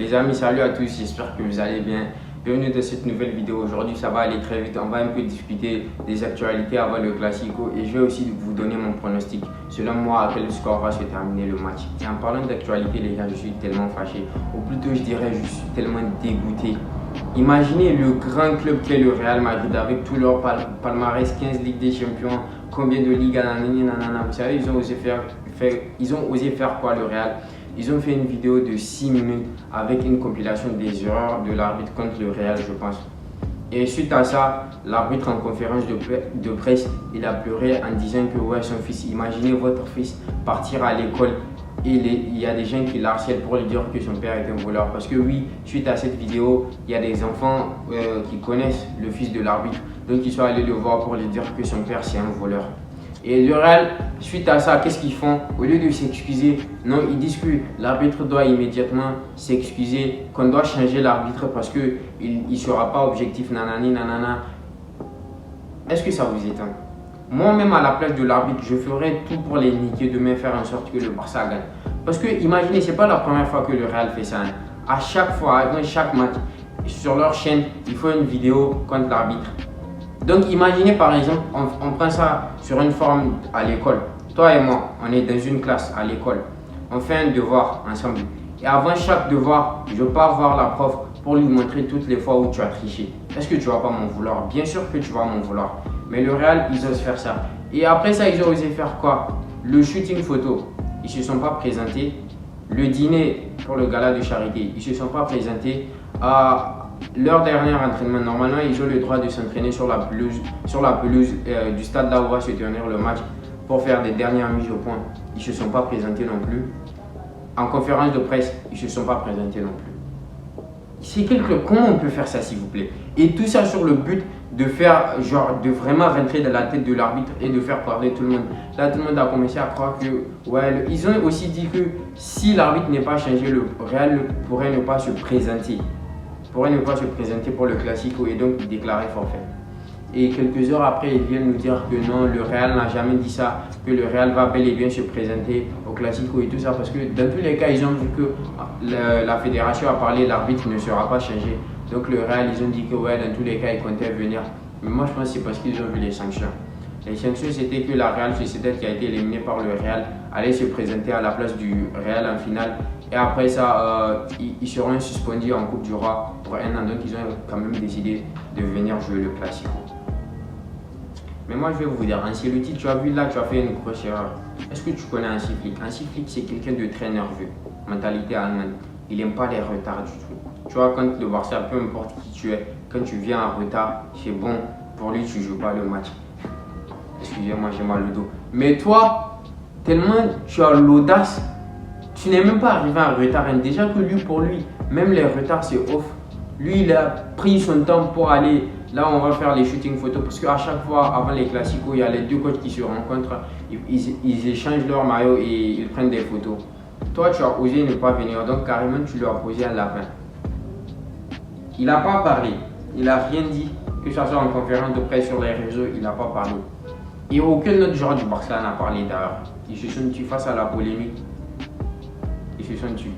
Les amis, salut à tous, j'espère que vous allez bien. Bienvenue dans cette nouvelle vidéo. Aujourd'hui, ça va aller très vite. On va un peu discuter des actualités avant le Classico et je vais aussi vous donner mon pronostic. Selon moi, à quel score va se terminer le match. Et en parlant d'actualité, les gars, je suis tellement fâché. Ou plutôt, je dirais, je suis tellement dégoûté. Imaginez le grand club qu'est le Real Madrid avec tout leur palmarès, 15 Ligues des Champions, combien de ligues, nanana. Vous savez, ils ont osé faire quoi le Real? Ils ont fait une vidéo de 6 minutes avec une compilation des erreurs de l'arbitre contre le Real, je pense. Et suite à ça, l'arbitre en conférence de presse, il a pleuré en disant que ouais, son fils, imaginez votre fils partir à l'école et il y a des gens qui l'harcèlent pour lui dire que son père est un voleur. Parce que oui, suite à cette vidéo, il y a des enfants qui connaissent le fils de l'arbitre. Donc ils sont allés le voir pour lui dire que son père c'est un voleur. Et le Real, suite à ça, qu'est-ce qu'ils font? Au lieu de s'excuser, non, ils disent que l'arbitre doit immédiatement s'excuser, qu'on doit changer l'arbitre parce qu'il ne sera pas objectif, nanani, nanana. Est-ce que ça vous étonne? Moi-même, à la place de l'arbitre, je ferais tout pour les niquer demain, faire en sorte que le Barça gagne. Parce que, imaginez, ce n'est pas la première fois que le Real fait ça. Hein. À chaque fois, avant chaque match, sur leur chaîne, ils font une vidéo contre l'arbitre. Donc imaginez par exemple, on prend ça sur une forme à l'école. Toi et moi, on est dans une classe à l'école. On fait un devoir ensemble. Et avant chaque devoir, je pars voir la prof pour lui montrer toutes les fois où tu as triché. Est-ce que tu ne vas pas m'en vouloir? Bien sûr que tu vas m'en vouloir. Mais le Real, ils osent faire ça. Et après ça, ils ont osé faire quoi? Le shooting photo. Ils ne se sont pas présentés. Le dîner pour le gala de charité. Ils ne se sont pas présentés. Leur dernier entraînement, normalement, ils ont le droit de s'entraîner sur la pelouse du stade là où va se tenir le match pour faire des dernières mises au point. Ils ne se sont pas présentés non plus. En conférence de presse, ils ne se sont pas présentés non plus. C'est comment on peut faire ça, s'il vous plaît? Et tout ça sur le but de faire, de vraiment rentrer dans la tête de l'arbitre et de faire parler tout le monde. Là, tout le monde a commencé à croire que, ouais, ils ont aussi dit que si l'arbitre n'est pas changé, le Real pourrait ne pas se présenter. Pour le Classico et donc déclarer forfait. Et quelques heures après, ils viennent nous dire que non, le Real n'a jamais dit ça, que le Real va bel et bien se présenter au Classico et tout ça, parce que dans tous les cas, ils ont vu que la fédération a parlé, l'arbitre ne sera pas changé. Donc le Real, ils ont dit que ouais, dans tous les cas, ils comptaient venir. Mais moi, je pense que c'est parce qu'ils ont vu les sanctions. Les sanctions, c'était que la Real Sociedad, qui a été éliminée par le Real, allait se présenter à la place du Real en finale. Et après ça, ils seront suspendus en Coupe du Roi pour un an. Donc, ils ont quand même décidé de venir jouer le Classico. Mais moi, je vais vous dire, Ancelotti, tu as vu là, tu as fait une grosse erreur. Est-ce que tu connais Hansi Flick? Hansi Flick, c'est quelqu'un de très nerveux. Mentalité allemande. Il n'aime pas les retards du tout. Tu vois, quand le Barça, peu importe qui tu es, quand tu viens en retard, c'est bon. Pour lui, tu ne joues pas le match. Excusez-moi, j'ai mal au dos. Mais toi, tellement tu as l'audace, tu n'es même pas arrivé en retard. Déjà que lui, pour lui, même les retards, c'est off. Lui, il a pris son temps pour aller. Là, on va faire les shootings photos. Parce qu'à chaque fois, avant les classicos, il y a les deux coachs qui se rencontrent. Ils échangent leur maillot et ils prennent des photos. Toi, tu as osé ne pas venir. Donc, carrément, tu lui as posé un lapin. Il n'a pas parlé. Il n'a rien dit. Que ce soit en conférence de presse sur les réseaux, il n'a pas parlé. Et aucun autre joueur du Barça n'a parlé d'ailleurs. Ils se sont tués face à la polémique. Ils se sont tués.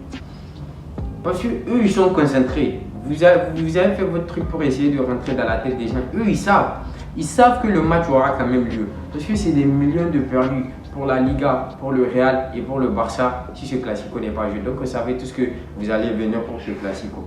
Parce que eux, ils sont concentrés. Vous avez fait votre truc pour essayer de rentrer dans la tête des gens. Eux, ils savent. Ils savent que le match aura quand même lieu. Parce que c'est des millions de perdus pour la Liga, pour le Real et pour le Barça si ce Classico n'est pas joué. Donc, vous savez tout ce que vous allez venir pour ce Classico.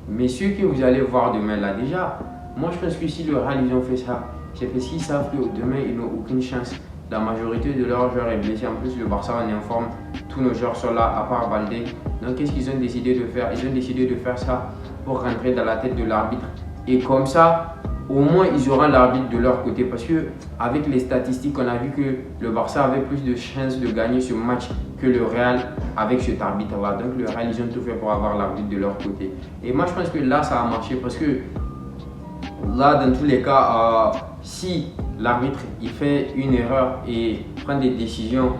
Mais ceux que vous allez voir demain là, déjà, moi je pense que si le Real, ils ont fait ça, c'est parce qu'ils savent que demain, ils n'ont aucune chance. La majorité de leurs joueurs est blessée. En plus, le Barça en est en forme. Tous nos joueurs sont là, à part Baldé. Donc, qu'est-ce qu'ils ont décidé de faire? Ils ont décidé de faire ça pour rentrer dans la tête de l'arbitre. Et comme ça, au moins, ils auront l'arbitre de leur côté. Parce que avec les statistiques, on a vu que le Barça avait plus de chances de gagner ce match que le Real avec cet arbitre-là. Donc, le Real, ils ont tout fait pour avoir l'arbitre de leur côté. Et moi, je pense que là, ça a marché parce que là, dans tous les cas, si l'arbitre il fait une erreur et prend des décisions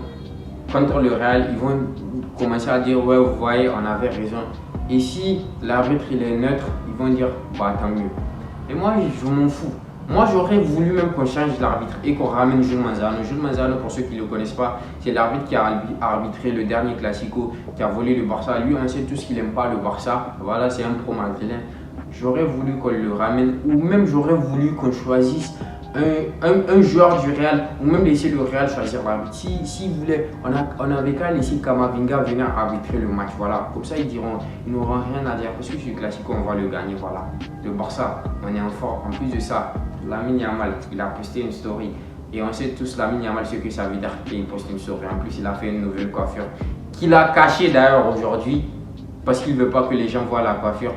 contre le Real, ils vont commencer à dire ouais, vous voyez, on avait raison. Et si l'arbitre il est neutre, ils vont dire bah tant mieux. Et moi je m'en fous. Moi, j'aurais voulu même qu'on change l'arbitre et qu'on ramène Jules Manzano. Jules Manzano, pour ceux qui ne le connaissent pas, c'est l'arbitre qui a arbitré le dernier Classico, qui a volé le Barça. Lui, on sait tous qu'il n'aime pas le Barça. Voilà, c'est un pro madrilène. J'aurais voulu qu'on le ramène, ou même j'aurais voulu qu'on choisisse un joueur du Real, ou même laisser le Real choisir l'arbitre. Si vous voulez, on avait qu'à laisser Camavinga venir arbitrer le match. Voilà, comme ça ils n'auront rien à dire parce que ce Classico, on va le gagner. Voilà, le Barça, on est en forme. En plus de ça, Lamine Yamal, il a posté une story. Et on sait tous, Lamine Yamal, ce que ça veut dire qu'il poste une story. En plus, il a fait une nouvelle coiffure qu'il a cachée d'ailleurs aujourd'hui parce qu'il ne veut pas que les gens voient la coiffure.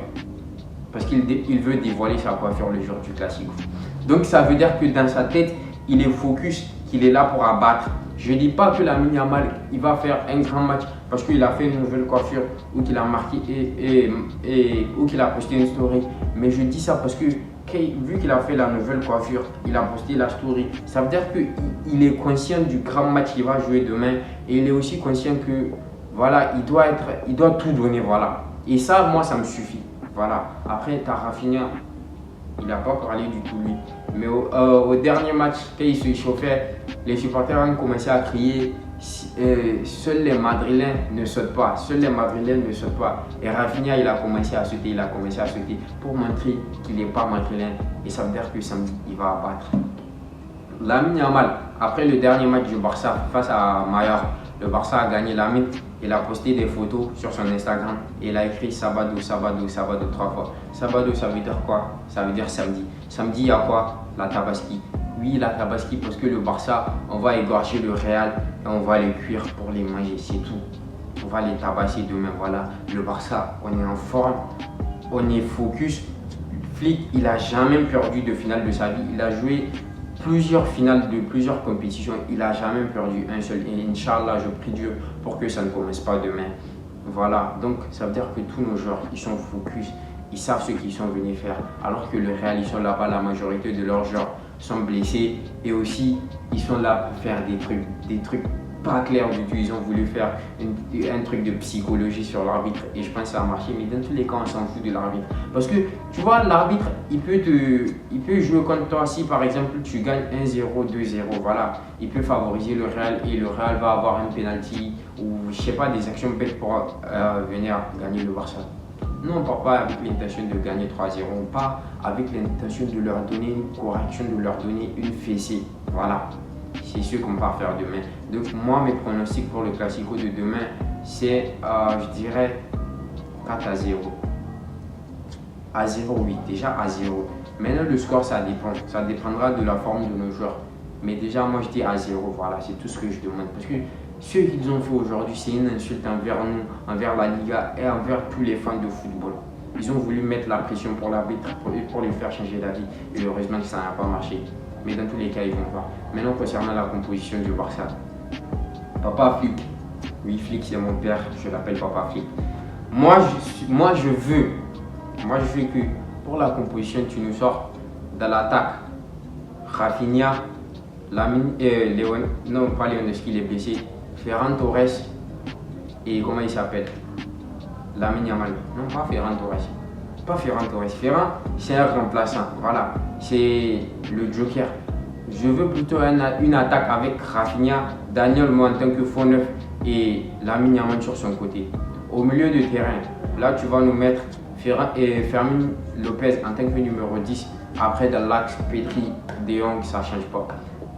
Parce qu'il veut dévoiler sa coiffure le jour du Classico. Donc ça veut dire que dans sa tête, il est focus, qu'il est là pour abattre. Je ne dis pas que Lamine Yamal, il va faire un grand match parce qu'il a fait une nouvelle coiffure ou qu'il a marqué ou qu'il a posté une story. Mais je dis ça parce que vu qu'il a fait la nouvelle coiffure, il a posté la story. Ça veut dire qu'il est conscient du grand match qu'il va jouer demain et il est aussi conscient que voilà, il doit tout donner. Voilà. Et ça, moi, ça me suffit. Voilà. Après, tu as Rafinha, il n'a pas parlé du tout lui. Mais au dernier match, quand il se chauffait, les supporters ont commencé à crier seuls les Madrilènes ne sautent pas, seuls les Madrilènes ne sautent pas. Et Rafinha, il a commencé à sauter, pour montrer qu'il n'est pas Madrilène. Et ça veut dire que samedi, il va abattre. Lamine Yamal, après le dernier match du Barça face à Mallorca, le Barça a gagné. Lamine, il a posté des photos sur son Instagram et il a écrit Sabado, Sabado, Sabado 3 fois. Sabado, ça veut dire quoi? Ça veut dire samedi. Samedi, il y a quoi? La Tabaski. Oui, la Tabaski parce que le Barça, on va égorger le Real et on va les cuire pour les manger, c'est tout. On va les tabasser demain, voilà. Le Barça, on est en forme, on est focus. Flick, il n'a jamais perdu de finale de sa vie. Il a joué plusieurs finales de plusieurs compétitions, il n'a jamais perdu un seul. Et Inch'Allah, je prie Dieu pour que ça ne commence pas demain. Voilà, donc ça veut dire que tous nos joueurs, ils sont focus, ils savent ce qu'ils sont venus faire. Alors que le Real, ils sont là-bas, la majorité de leurs joueurs sont blessés. Et aussi, ils sont là pour faire des trucs pas clairs du tout. Ils ont voulu faire un truc de psychologie sur l'arbitre et je pense que ça a marché. Mais dans tous les cas, on s'en fout de l'arbitre. Parce que, tu vois, l'arbitre, il peut jouer contre toi si, par exemple, tu gagnes 1-0, 2-0. Voilà, il peut favoriser le Real et le Real va avoir un penalty ou, je sais pas, des actions bêtes pour venir gagner le Barça. Nous, on ne part pas avec l'intention de gagner 3-0. On part avec l'intention de leur donner une correction, de leur donner une fessée. Voilà. C'est ce qu'on va faire demain. Donc moi, mes pronostics pour le Classico de demain, c'est, je dirais, 4-0. À 0, oui, déjà à 0. Maintenant, le score, ça dépend. Ça dépendra de la forme de nos joueurs. Mais déjà, moi, je dis à 0. Voilà, c'est tout ce que je demande. Parce que ce qu'ils ont fait aujourd'hui, c'est une insulte envers nous, envers la Liga et envers tous les fans de football. Ils ont voulu mettre la pression pour l'arbitre, pour les faire changer d'avis. Et heureusement que ça n'a pas marché. Mais dans tous les cas, ils vont voir. Maintenant, concernant la composition du Barça, Papa Flick, oui, Flick, c'est mon père, je l'appelle Papa Flick. Moi, je veux que pour la composition, tu nous sors dans l'attaque Rafinha, non, pas Lewandowski, il est blessé, Ferran Torres et comment il s'appelle? Lamine Yamal. Non, pas Ferran Torres. Pas Ferran Torres. Ferran, c'est un remplaçant. Voilà, c'est le joker. Je veux plutôt une attaque avec Rafinha, Daniel Mo en tant que faux neuf et Lamine Yamal sur son côté. Au milieu de terrain, là tu vas nous mettre Fermin Lopez en tant que numéro 10. Après dans l'axe Pedri, De Jong, ça ne change pas.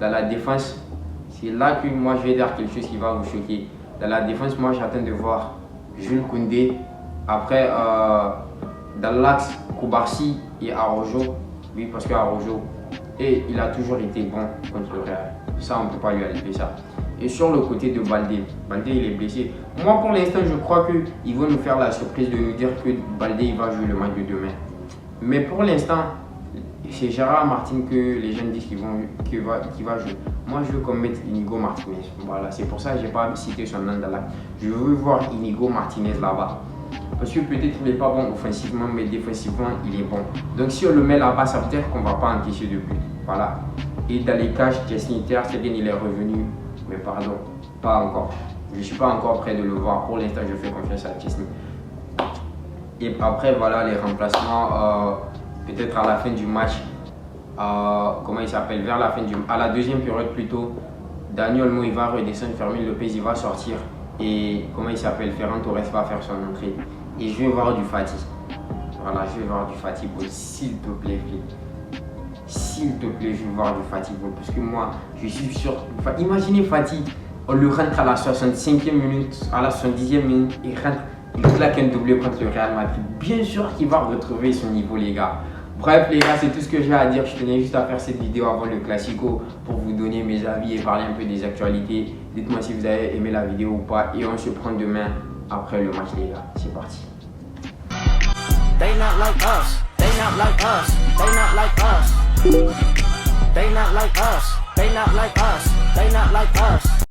Dans la défense, c'est là que moi je vais dire quelque chose qui va vous choquer. Dans la défense, moi j'attends de voir Jules Koundé. Après, dans l'axe Koubarsi et Araujo. Oui, parce que Araujo, il a toujours été bon contre le Real. Ça, on ne peut pas lui enlever ça. Et sur le côté de Baldé, il est blessé. Moi, pour l'instant, je crois qu'ils vont nous faire la surprise de nous dire que Baldé il va jouer le match de demain. Mais pour l'instant, c'est Gérard Martin que les gens disent qu'il va jouer. Moi, je veux qu'on mette Inigo Martinez. Voilà, c'est pour ça que je n'ai pas cité son nom dans là. Je veux voir Inigo Martinez là-bas. Parce que peut-être qu'il n'est pas bon offensivement, mais défensivement, il est bon. Donc si on le met là-bas, ça veut dire qu'on ne va pas encaisser de but. Voilà. Et dans les cages, Chesney Ter Stegen, il est revenu. Mais pardon, pas encore. Je ne suis pas encore prêt de le voir. Pour l'instant, je fais confiance à Chesney. Et après, voilà les remplacements. Peut-être à la fin du match, comment il s'appelle, vers la fin à la deuxième période plutôt. Dani Olmo il va redescendre, Fermin Lopez il va sortir et comment il s'appelle, Ferran Torres va faire son entrée. Et je vais voir du Fati. Voilà, je vais voir du Fati Ball, s'il te plaît, s'il te plaît, je vais voir du Fati Ball parce que moi je suis sûr. Imaginez Fati, on le rentre à la 65e minute, à la 70e minute, il rentre, il claque un doublé contre le Real Madrid. Bien sûr qu'il va retrouver son niveau, les gars. Bref les gars, c'est tout ce que j'ai à dire. Je tenais juste à faire cette vidéo avant le Classico pour vous donner mes avis et parler un peu des actualités. Dites-moi si vous avez aimé la vidéo ou pas et on se prend demain après le match les gars. C'est parti. They not like us, they not like us, they not like us. They not like us, they not like us, they not like us.